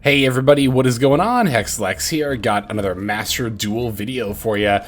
Hey everybody, what is going on? HexLex here. Got another Master Duel video for you.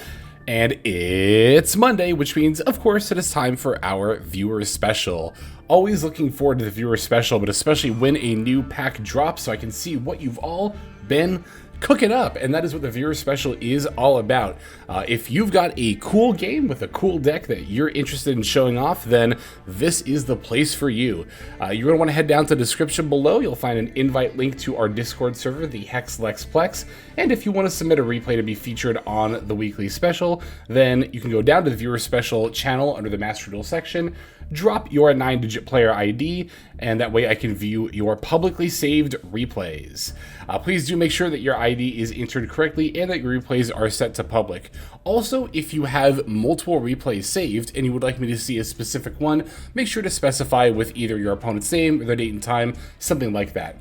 And it's Monday, which means, of course, it is time for our viewer special. Always looking forward to the viewer special, but especially when a new pack drops so I can see what you've all been cooking up, and that is what the viewer special is all about. If you've got a cool game with a cool deck that you're interested in showing off, then this is the place for you. You're going to want to head down to the description below. You'll find an invite link to our Discord server, the HexLexPlex, and if you want to submit a replay to be featured on the weekly special, then you can go down to the viewer special channel under the Master Duel section, drop your 9-digit player ID, and that way I can view your publicly saved replays. Please do make sure that your ID is entered correctly and that your replays are set to public. Also, if you have multiple replays saved and you would like me to see a specific one, make sure to specify with either your opponent's name or their date and time, something like that.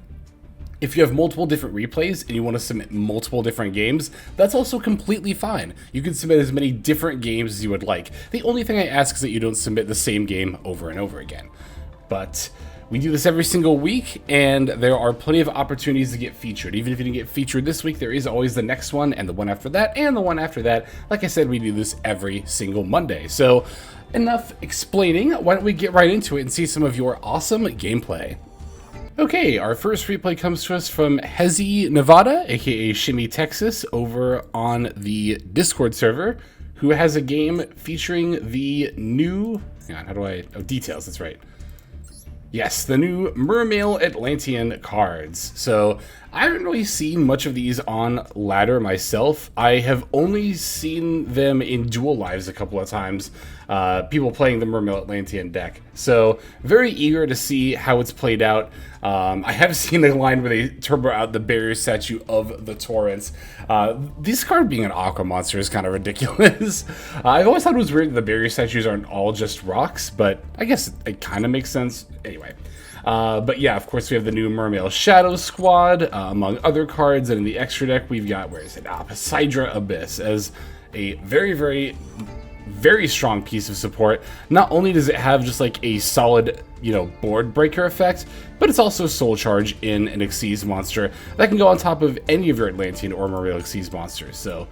If you have multiple different replays and you want to submit multiple different games, that's also completely fine. You can submit as many different games as you would like. The only thing I ask is that you don't submit the same game over and over again. But we do this every single week, and there are plenty of opportunities to get featured. Even if you didn't get featured this week, there is always the next one, and the one after that, and the one after that. Like I said, we do this every single Monday. So, enough explaining. Why don't we get right into it and see some of your awesome gameplay. Okay, our first replay comes to us from Hezi Nevada, aka Shimmy Texas, over on the Discord server, who has a game featuring the new... Hang on, how do I... Oh, details, that's right. Yes, the new Mermail Atlantean cards. So, I haven't really seen much of these on ladder myself. I have only seen them in Duel Lives a couple of times, people playing the Mermail Atlantean deck. So, very eager to see how it's played out. I have seen a line where they turbo out the barrier statue of the Torrents. This card being an Aqua monster is kind of ridiculous. I've always thought it was weird that the barrier statues aren't all just rocks, but I guess it kind of makes sense. Anyway. But yeah, of course we have the new Mermail Shadow Squad, among other cards, and in the extra deck we've got, where is it? Poseidra Abyss as a very strong piece of support. Not only does it have just like a solid, board breaker effect, but it's also Soul Charge in an Xyz monster that can go on top of any of your Atlantean or Mermail Xyz monsters. So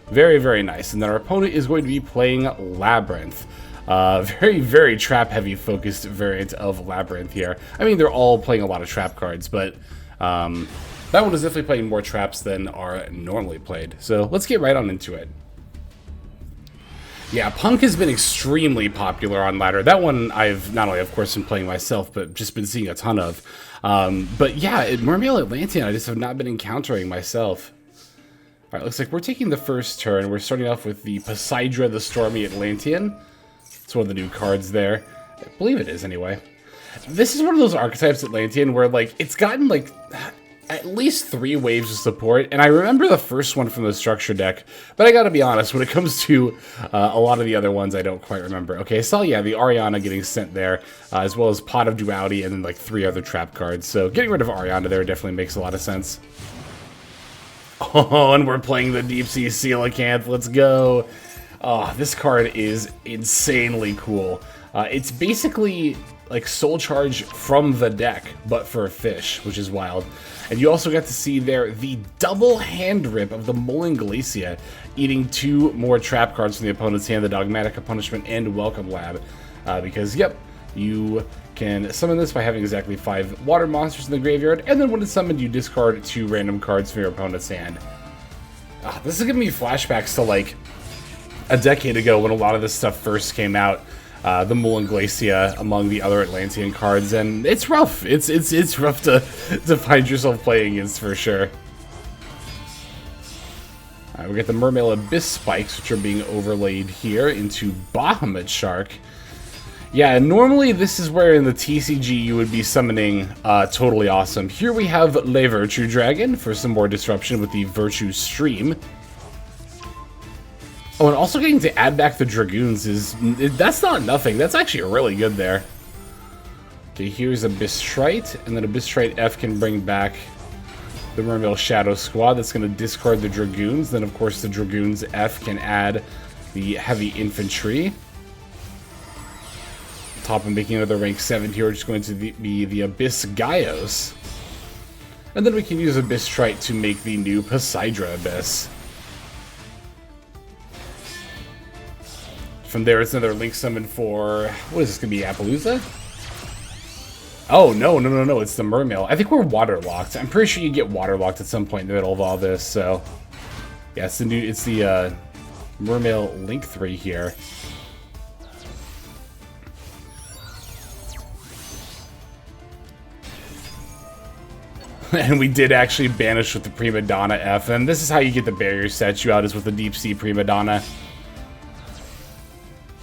very nice. And then our opponent is going to be playing Labyrinth. Very trap heavy focused variant of Labyrinth here. I mean, they're all playing a lot of trap cards, but that one is definitely playing more traps than are normally played. So let's get right on into it. Yeah, Punk has been extremely popular on ladder. That one I've not only, of course, been playing myself, but just been seeing a ton of. But yeah, Mermail Atlantean I just have not been encountering myself. Alright, looks like we're taking the first turn. We're starting off with the Poseidra the Stormy Atlantean. It's one of the new cards there. I believe it is, anyway. This is one of those archetypes Atlantean where, like, it's gotten, like, at least 3 waves of support, and I remember the first one from the structure deck, but I gotta be honest, when it comes to a lot of the other ones, I don't quite remember. Okay, I saw, yeah, the Ariana getting sent there, as well as Pot of Duality, and then, like, 3 other trap cards, so getting rid of Ariana there definitely makes a lot of sense. Oh, and we're playing the Deep Sea Coelacanth, let's go! Oh, this card is insanely cool. It's basically like Soul Charge from the deck, but for a fish, which is wild. And you also got to see there the double hand rip of the Mullen Glacia, eating 2 more trap cards from the opponent's hand, the Dogmatica Punishment and Welcome Lab. Because, yep, you can summon this by having exactly 5 water monsters in the graveyard, and then when it's summoned, you discard 2 random cards from your opponent's hand. This is giving me flashbacks to, like, a decade ago when a lot of this stuff first came out, the Mullen Glacia among the other Atlantean cards, and it's rough. It's rough to find yourself playing against for sure. Alright, we got the Mermail Abyss spikes, which are being overlaid here into Bahamut Shark. Yeah, normally this is where in the TCG you would be summoning Totally Awesome. Here we have Le Virtue Dragon for some more disruption with the Virtue Stream. Oh, and also getting to add back the Dragoons that's not nothing. That's actually really good there. Okay, here's Abyss Trite, and then Abyss Trite F can bring back the Mermail Shadow Squad. That's going to discard the Dragoons. Then, of course, the Dragoons F can add the Heavy Infantry. Top and making another rank 7 here, which is going to be the Abyss Gaios. And then we can use Abyss Trite to make the new Poseidra Abyss. From there, it's another Link summon for... What is this going to be, Appaloosa? Oh, no, it's the Mermail. I think we're waterlocked. I'm pretty sure you get waterlocked at some point in the middle of all this, so... Yeah, it's the Mermail Link 3 here. And we did actually banish with the Prima Donna F, and this is how you get the barrier statue out, is with the Deep Sea Prima Donna.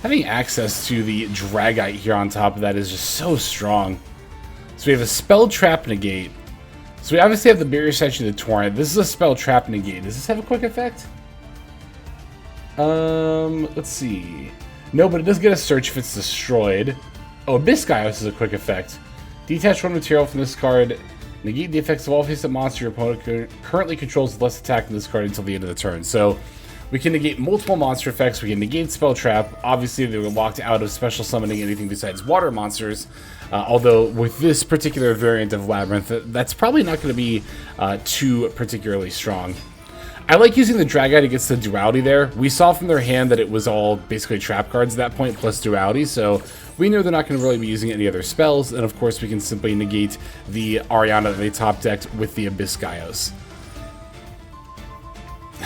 Having access to the Dragite here on top of that is just so strong. So we have a Spell Trap Negate. So we obviously have the barrier statue of the Torrent. This is a Spell Trap Negate. Does this have a quick effect? Let's see. No, but it does get a search if it's destroyed. Oh, Abyssgaios is a quick effect. Detach one material from this card. Negate the effects of all face-up monster your opponent currently controls with less attack in this card until the end of the turn. So we can negate multiple monster effects. We can negate Spell Trap. Obviously, they were locked out of special summoning anything besides water monsters. Although with this particular variant of Labyrinth, that's probably not going to be too particularly strong. I like using the Dragite against the Duality there. We saw from their hand that it was all basically trap cards at that point, plus Duality, so we know they're not going to really be using any other spells, and of course we can simply negate the Ariana that they top decked with the Abyssgaios.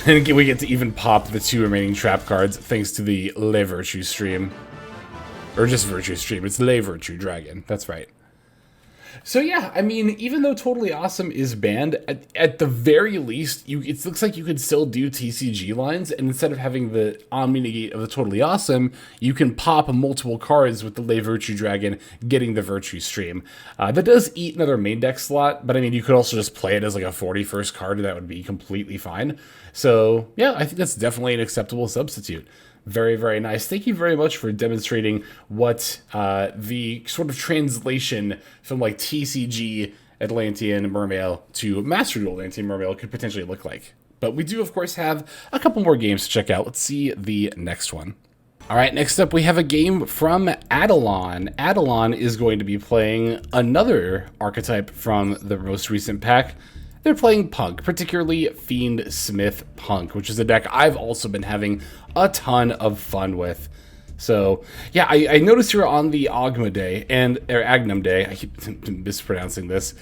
And we get to even pop the 2 remaining trap cards thanks to the Le Virtue Stream. Or just Virtue Stream, it's Le Virtue Dragon, that's right. So yeah, I mean, even though Totally Awesome is banned, at the very least, it looks like you could still do TCG lines, and instead of having the Omni Negate of the Totally Awesome, you can pop multiple cards with the Le Virtue Dragon, getting the Virtue Stream. That does eat another main deck slot, but I mean, you could also just play it as like a 41st card, and that would be completely fine. So yeah, I think that's definitely an acceptable substitute. Very, very nice. Thank you very much for demonstrating what the sort of translation from like TCG Atlantean Mermail to Master Duel Atlantean Mermail could potentially look like. But we do, of course, have a couple more games to check out. Let's see the next one. All right, next up we have a game from Adelon. Adelon is going to be playing another archetype from the most recent pack. They're playing Punk, particularly Fiend Smith Punk, which is a deck I've also been having a ton of fun with. So, yeah, I noticed you're on the Agma Day, or Agnum Day. I keep mispronouncing this.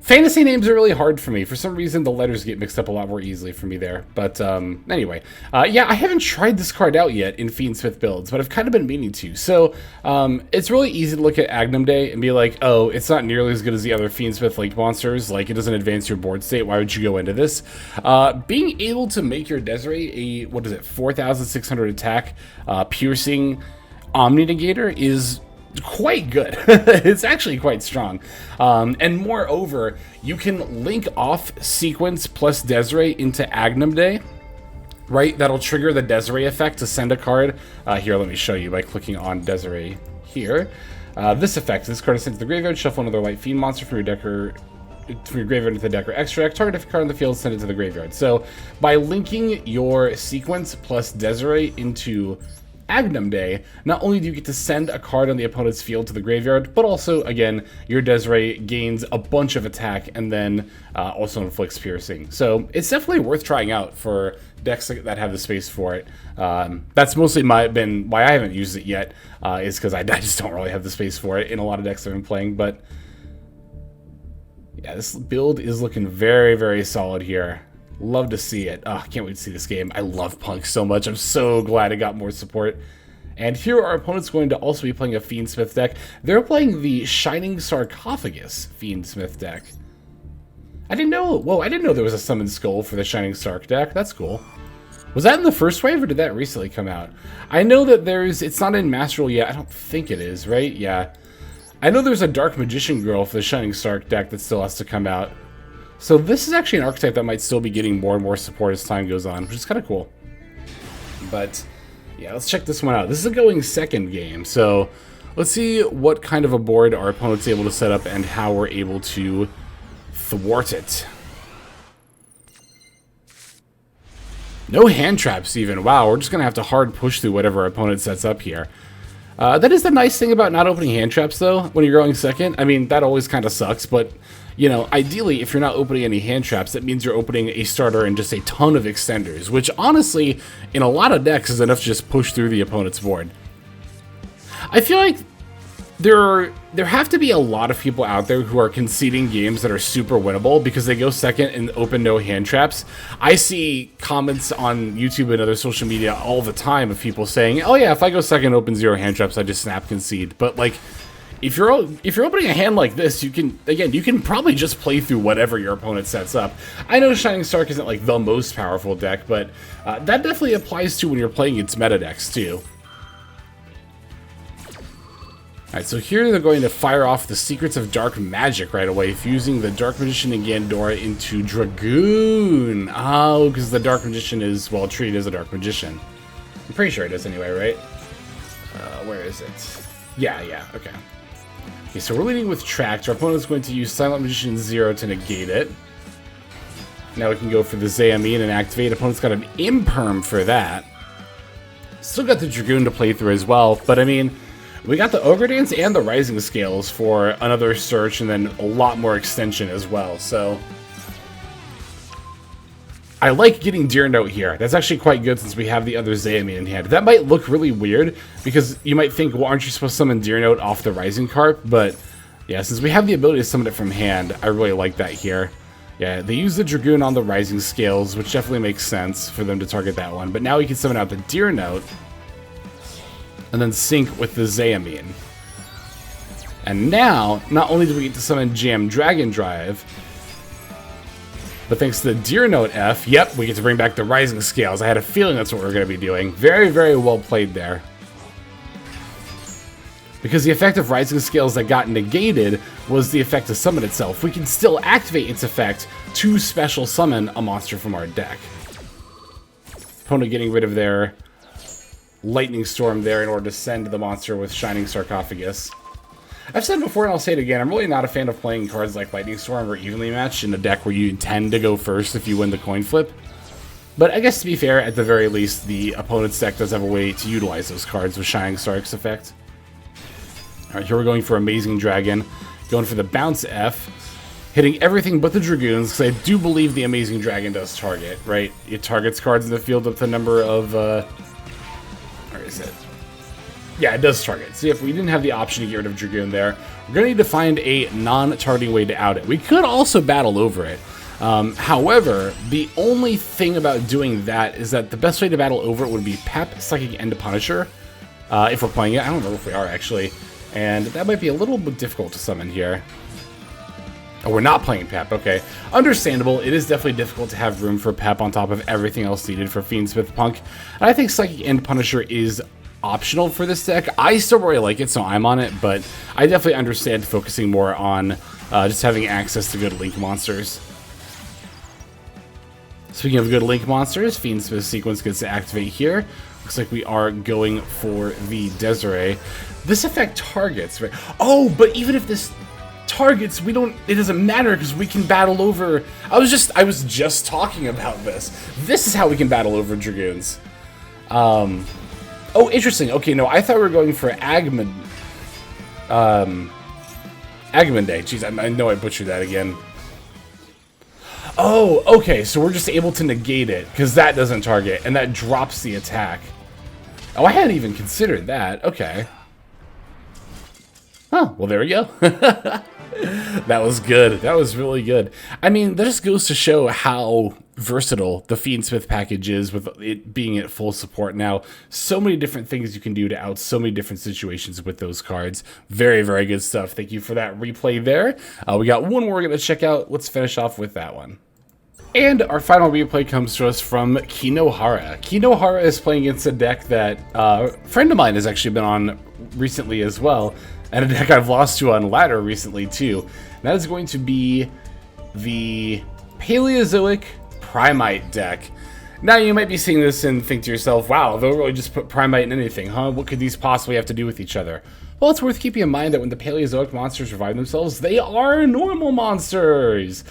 Fantasy names are really hard for me. For some reason, the letters get mixed up a lot more easily for me there. But anyway, yeah, I haven't tried this card out yet in Fiend Smith builds, but I've kind of been meaning to. So it's really easy to look at Agnum Day and be like, oh, it's not nearly as good as the other Fiend Smith Link monsters. Like, it doesn't advance your board state. Why would you go into this? Being able to make your Desiree a, 4,600 attack, piercing Omni Negator is quite good. It's actually quite strong. And moreover, you can link off Sequence plus Desiree into Agnum Day, right? That'll trigger the Desiree effect to send a card. Here, let me show you by clicking on Desiree here. This effect, this card is sent to the graveyard, shuffle another light fiend monster from your deck or from your graveyard into the deck or extract, target a card on the field, send it to the graveyard. So by linking your Sequence plus Desiree into Agnum Day, not only do you get to send a card on the opponent's field to the graveyard, but also, again, your Desiree gains a bunch of attack and then also inflicts piercing. So it's definitely worth trying out for decks that have the space for it. That's mostly been why I haven't used it yet, is because I just don't really have the space for it in a lot of decks I've been playing. But yeah, this build is looking very, very solid here. Love to see it. Oh, can't wait to see this game. I love Punk so much. I'm so glad it got more support. And here our opponent's going to also be playing a Fiend Smith deck. They're playing the Shining Sarcophagus Fiend Smith deck. I didn't know. Whoa, I didn't know there was a Summoned Skull for the Shining Sarc deck. That's cool. Was that in the first wave, or did that recently come out? I know that it's not in Master Duel yet. I don't think it is, right? Yeah. I know there's a Dark Magician Girl for the Shining Sarc deck that still has to come out. So this is actually an archetype that might still be getting more and more support as time goes on, which is kind of cool. But yeah, let's check this one out. This is a going second game, so let's see what kind of a board our opponent's able to set up and how we're able to thwart it. No hand traps even. Wow, we're just going to have to hard push through whatever our opponent sets up here. That is the nice thing about not opening hand traps, though, when you're going second. I mean, that always kind of sucks, but, you know, ideally, if you're not opening any hand traps, that means you're opening a starter and just a ton of extenders, which, honestly, in a lot of decks is enough to just push through the opponent's board. I feel like there have to be a lot of people out there who are conceding games that are super winnable because they go second and open no hand traps. I see comments on YouTube and other social media all the time of people saying, "Oh yeah, if I go second, open 0 hand traps, I just snap concede." But like, if you're opening a hand like this, you can probably just play through whatever your opponent sets up. I know Shining Stark isn't like the most powerful deck, but that definitely applies to when you're playing its meta decks too. Alright, so here they're going to fire off the Secrets of Dark Magic right away, fusing the Dark Magician and Gandora into Dragoon. Oh, because the Dark Magician is, well, treated as a Dark Magician. I'm pretty sure it is anyway, right? Where is it? Yeah, okay. Okay, so we're leading with Tract. Our opponent is going to use Silent Magician 0 to negate it. Now we can go for the Zayamin and activate. Opponent's got an Imperm for that. Still got the Dragoon to play through as well, but I mean, we got the Ogre Dance and the Rising Scales for another search and then a lot more extension as well, so I like getting Deer Note here. That's actually quite good since we have the other Zayamin in hand. That might look really weird because you might think, well, aren't you supposed to summon Deer Note off the Rising Carp? But yeah, since we have the ability to summon it from hand, I really like that here. Yeah, they use the Dragoon on the Rising Scales, which definitely makes sense for them to target that one. But now we can summon out the Deer Note and then sync with the Zayamin. And now, not only do we get to summon Jam Dragon Drive, but thanks to the Deer Note F, yep, we get to bring back the Rising Scales. I had a feeling that's what we were going to be doing. Very, very well played there. Because the effect of Rising Scales that got negated was the effect to summon itself. We can still activate its effect to special summon a monster from our deck. Opponent getting rid of their Lightning Storm there in order to send the monster with Shining Sarcophagus. I've said before and I'll say it again, I'm really not a fan of playing cards like Lightning Storm or Evenly Matched in a deck where you tend to go first if you win the coin flip. But I guess to be fair, at the very least, the opponent's deck does have a way to utilize those cards with Shining Stark's effect. Alright, here we're going for Amazing Dragon, going for the Bounce F, hitting everything but the Dragoons, because I do believe the Amazing Dragon does target, right? It targets cards in the field with the number of, where is it? Yeah, it does target. See, if we didn't have the option to get rid of Dragoon there, we're going to need to find a non-targeting way to out it. We could also battle over it. However, the only thing about doing that is that the best way to battle over it would be Pep, Psychic, and Punisher. If we're playing it. I don't know if we are, actually. And that might be a little bit difficult to summon here. Oh, we're not playing Pep, okay. Understandable, it is definitely difficult to have room for Pep on top of everything else needed for Fiendsmith Punk. And I think Psychic and Punisher is optional for this deck. I still really like it, so I'm on it, but I definitely understand focusing more on just having access to good Link monsters. Speaking of good Link monsters, Fiendsmith Sequence gets to activate here. Looks like we are going for the Desiree. This effect targets, right? Oh, but even if this targets, it doesn't matter because we can battle over. I was just talking about this. This is how we can battle over Dragoons. Oh, interesting. Okay, no, I thought we were going for Agmund. Agmunday. Jeez, I know I butchered that again. Oh, okay, so we're just able to negate it because that doesn't target and that drops the attack. Oh, I hadn't even considered that. Okay. Oh, well, there we go. That was good. That was really good. I mean, that just goes to show how versatile the Fiendsmith package is with it being at full support now. So many different things you can do to out so many different situations with those cards. Very, very good stuff. Thank you for that replay there. We got one more we're going to check out. Let's finish off with that one. And our final replay comes to us from Kinohara. Kinohara is playing against a deck that a friend of mine has actually been on recently as well, and a deck I've lost to on ladder recently too. And that is going to be the Paleozoic Primite deck. Now you might be seeing this and think to yourself, wow, they'll really just put Primite in anything, huh? What could these possibly have to do with each other? Well, it's worth keeping in mind that when the Paleozoic monsters revive themselves, they are normal monsters.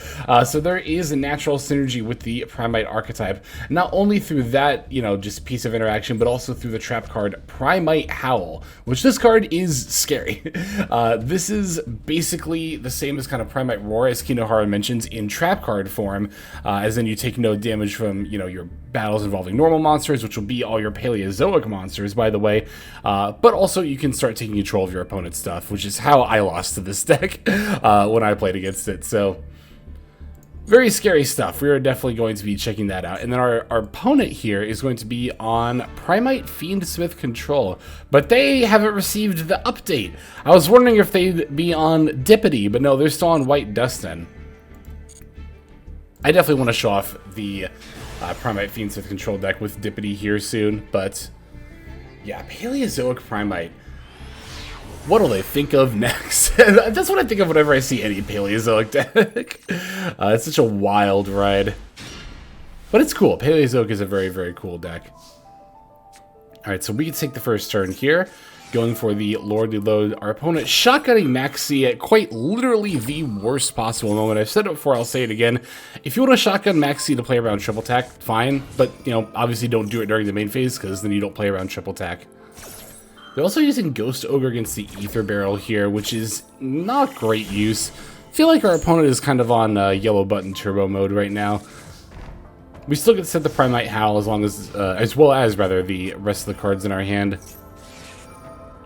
So there is a natural synergy with the Primite archetype, not only through that, just piece of interaction, but also through the trap card Primite Howl, which this card is scary. This is basically the same as kind of Primite Roar, as Kinohara mentions, in trap card form, as in you take no damage from, your battles involving normal monsters, which will be all your Paleozoic monsters, by the way, but also you can start taking control of your opponent's stuff, which is how I lost to this deck when I played against it. So very scary stuff. We are definitely going to be checking that out. And then our opponent here is going to be on Primite Fiendsmith Control, but they haven't received the update. I was wondering if they'd be on Dippity, but no, they're still on White Dustin. I definitely want to show off the Primite Fiendsmith Control deck with Dippity here soon, but yeah, Paleozoic Primite. What'll they think of next? That's what I think of whenever I see any Paleozoic deck. It's such a wild ride. But it's cool. Paleozoic is a very, very cool deck. Alright, so we can take the first turn here. Going for the Lordly Load. Our opponent shotgunning Maxi at quite literally the worst possible moment. I've said it before, I'll say it again. If you want to shotgun Maxi to play around triple tack, fine. But, obviously don't do it during the main phase, because then you don't play around triple tack. They're also using Ghost Ogre against the Ether Barrel here, which is not great use. I feel like our opponent is kind of on yellow button turbo mode right now. We still get to set the Primite Howl as well as the rest of the cards in our hand.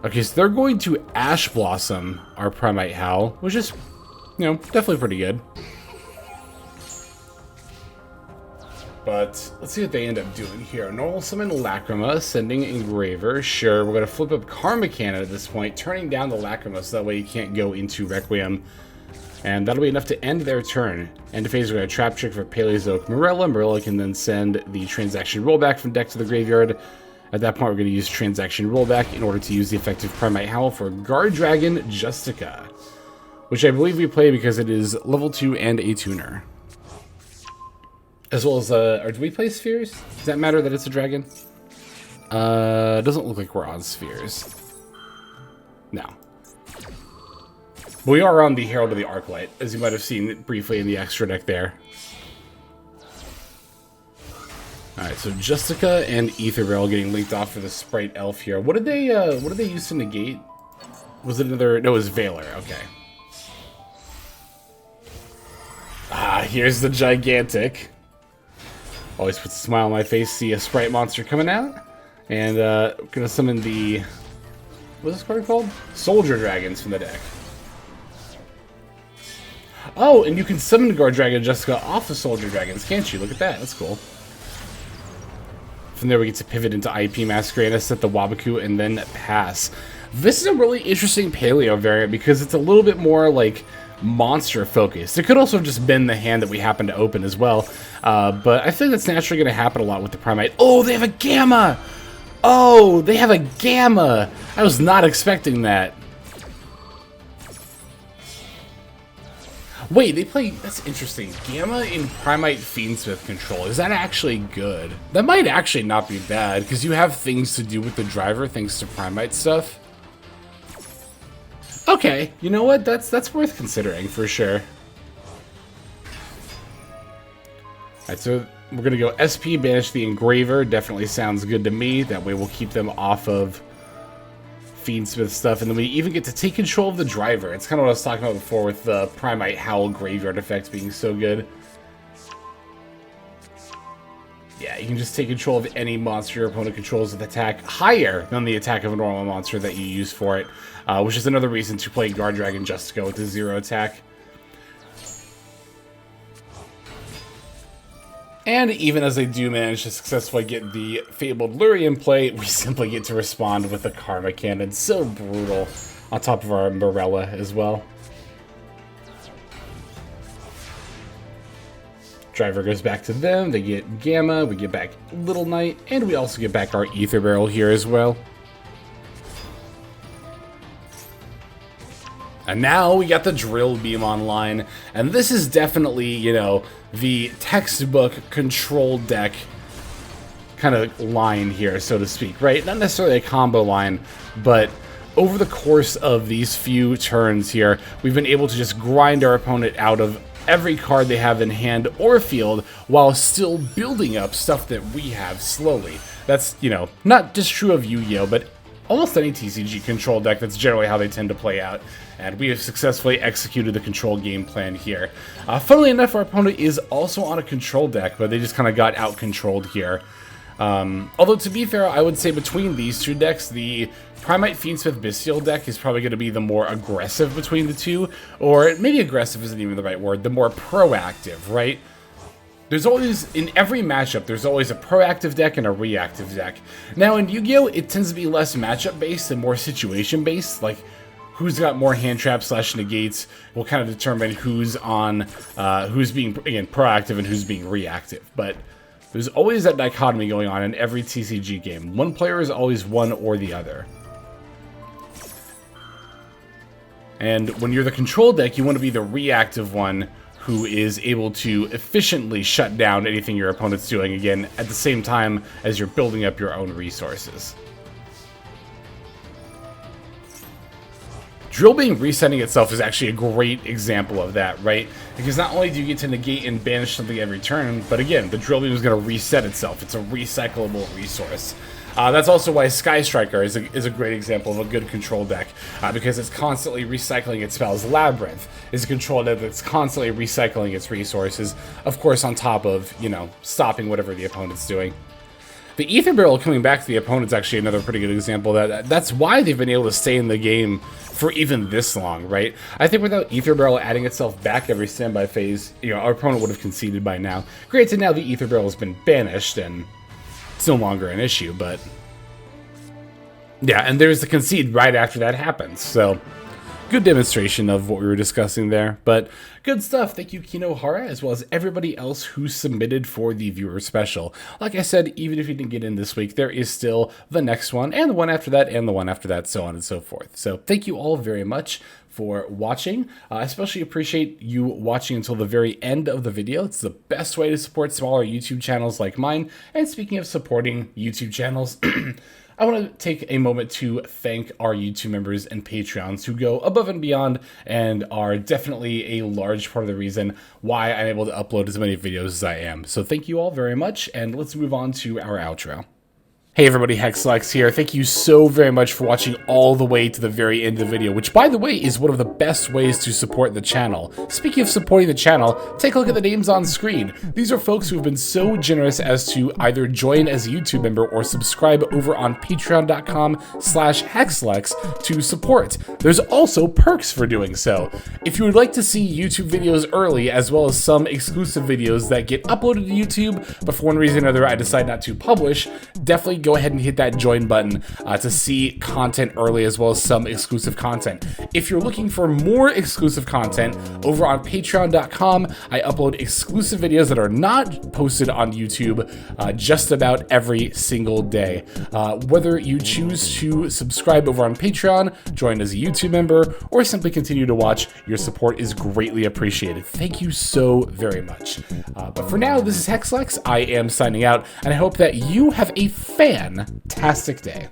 Okay, so they're going to Ash Blossom our Primite Howl, which is, definitely pretty good. But let's see what they end up doing here. Normal Summon Lacrima, sending Engraver. Sure, we're going to flip up Karma Cannon at this point, turning down the Lacrima so that way you can't go into Requiem. And that'll be enough to end their turn. End of phase, we're going to Trap Trick for Paleozoic Morella. Morella can then send the Transaction Rollback from deck to the graveyard. At that point, we're going to use Transaction Rollback in order to use the effective Primite Howl for Guard Dragon Justica, which I believe we play because it is level 2 and a tuner. As well as, or do we play Spheres? Does that matter that it's a dragon? Doesn't look like we're on Spheres. No. But we are on the Herald of the Arclight, as you might have seen briefly in the extra deck there. Alright, so Justica and Ether Barrel getting linked off for the Sprite Elf here. What did they use to negate? Was it another... No, it was Valor, okay. Ah, here's the Gigantic. Always puts a smile on my face, see a Sprite monster coming out. And gonna summon the... What's this card called? Soldier Dragons from the deck. Oh, and you can summon Guard Dragon Justica off the Soldier Dragons, can't you? Look at that, that's cool. From there we get to pivot into IP Masquerade, set the Wabaku, and then pass. This is a really interesting Paleo variant because it's a little bit more like monster focused. It could also have just been the hand that we happen to open as well. But I think that's naturally going to happen a lot with the Primite. Oh, they have a Gamma! Oh, they have a Gamma! I was not expecting that. Wait, they play... That's interesting. Gamma in Primite Fiendsmith Control. Is that actually good? That might actually not be bad, because you have things to do with the driver thanks to Primite stuff. Okay, you know what? That's worth considering, for sure. Alright, so we're going to go SP, banish the Engraver. Definitely sounds good to me. That way we'll keep them off of Fiendsmith stuff, and then we even get to take control of the driver. It's kind of what I was talking about before with the Primite Howl Graveyard effect being so good. Yeah, you can just take control of any monster your opponent controls with attack higher than the attack of a normal monster that you use for it, which is another reason to play Guard Dragon Justica with the 0 attack. And even as they do manage to successfully get the Fabled Lurien play, we simply get to respond with a Karma Cannon. So brutal. On top of our Morella as well. Driver goes back to them, they get Gamma, we get back Little Knight, and we also get back our Ether Barrel here as well. And now we got the Drill Beam online, and this is definitely, you know, the textbook control deck kind of line here, so to speak, right? Not necessarily a combo line, but over the course of these few turns here, we've been able to just grind our opponent out of every card they have in hand or field while still building up stuff that we have slowly. That's, you know, not just true of Yu-Gi-Oh, but almost any TCG control deck. That's generally how they tend to play out, and we have successfully executed the control game plan here. Funnily enough, our opponent is also on a control deck, but they just kind of got out-controlled here. Although, to be fair, I would say between these two decks, the Primite Fiendsmith Bestial deck is probably going to be the more aggressive between the two, or maybe aggressive isn't even the right word, the more proactive, right? There's always, in every matchup, there's always a proactive deck and a reactive deck. Now, in Yu-Gi-Oh, it tends to be less matchup-based and more situation-based, like who's got more hand traps / negates will kind of determine who's on, who's being, again, proactive and who's being reactive. But there's always that dichotomy going on in every TCG game. One player is always one or the other. And when you're the control deck, you want to be the reactive one who is able to efficiently shut down anything your opponent's doing, again, at the same time as you're building up your own resources. Drill being resetting itself is actually a great example of that, right? Because not only do you get to negate and banish something every turn, but again, the drill beam is going to reset itself. It's a recyclable resource. That's also why Sky Striker is a great example of a good control deck, because it's constantly recycling its spells. Labyrinth is a control deck that's constantly recycling its resources, of course on top of, you know, stopping whatever the opponent's doing. The Ether Barrel coming back to the opponent's actually another pretty good example. That's why they've been able to stay in the game for even this long, right? I think without Ether Barrel adding itself back every standby phase, you know, our opponent would have conceded by now. Granted, now the Ether Barrel has been banished and it's no longer an issue, but yeah, and there's the concede right after that happens, so good demonstration of what we were discussing there, but good stuff. Thank you, Kinohara, as well as everybody else who submitted for the viewer special. Like I said, even if you didn't get in this week, there is still the next one, and the one after that, and the one after that, so on and so forth. So thank you all very much for watching. I especially appreciate you watching until the very end of the video. It's the best way to support smaller YouTube channels like mine. And speaking of supporting YouTube channels, I want to take a moment to thank our YouTube members and Patreons who go above and beyond and are definitely a large part of the reason why I'm able to upload as many videos as I am. So thank you all very much, and let's move on to our outro. Hey everybody, Hexlex here. Thank you so very much for watching all the way to the very end of the video, which by the way is one of the best ways to support the channel. Speaking of supporting the channel, take a look at the names on screen. These are folks who have been so generous as to either join as a YouTube member or subscribe over on patreon.com/Hexlex to support. There's also perks for doing so. If you would like to see YouTube videos early, as well as some exclusive videos that get uploaded to YouTube, but for one reason or another I decide not to publish, definitely go ahead and hit that join button to see content early, as well as some exclusive content. If you're looking for more exclusive content, over on patreon.com, I upload exclusive videos that are not posted on YouTube just about every single day. Whether you choose to subscribe over on Patreon, join as a YouTube member, or simply continue to watch, your support is greatly appreciated. Thank you so very much. But for now, this is Hexlex. I am signing out, and I hope that you have a fantastic day.